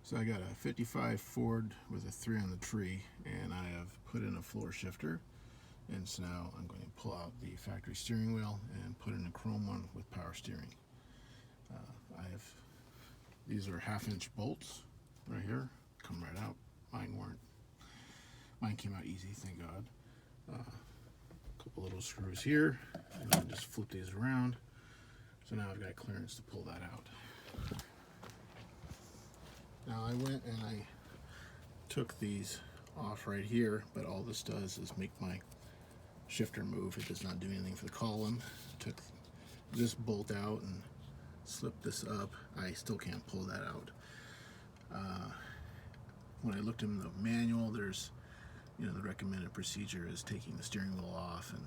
So I got a 55 Ford with a 3 on the tree, and I have put in a floor shifter. And so now I'm going to pull out the factory steering wheel and put in a chrome one with power steering. These are 1/2-inch bolts right here, come right out. Mine weren't. Mine came out easy, thank God. A couple little screws here, and then just flip these around. So now I've got clearance to pull that out. Now I went and I took these off right here, but all this does is make my shifter move. It does not do anything for the column. Took this bolt out and slipped this up. I still can't pull that out. When I looked in the manual, there's, the recommended procedure is taking the steering wheel off and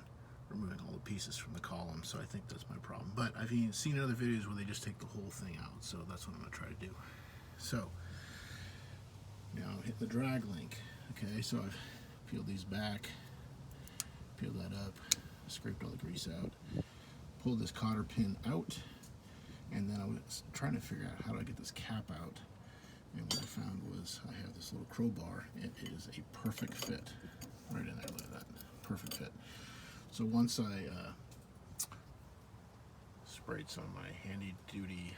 removing all the pieces from the column, so I think that's my problem. But I've seen other videos where they just take the whole thing out, so that's what I'm going to try to do. So now hit the drag link. Okay, so I've peeled these back, peeled that up, scraped all the grease out, pulled this cotter pin out, and then I was trying to figure out how do I get this cap out. And what I found was I have this little crowbar. It is a perfect fit right in there. Look at that, perfect fit. So once I sprayed some of my handy duty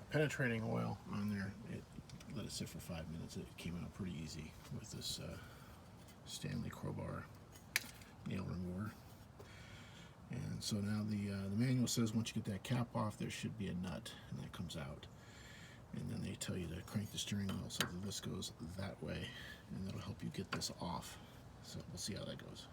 penetrating oil on there, it let it sit for 5 minutes. It came out pretty easy with this Stanley crowbar nail remover. And so now the manual says once you get that cap off, there should be a nut, and that comes out. And then they tell you to crank the steering wheel so that this goes that way, and that'll help you get this off. So we'll see how that goes.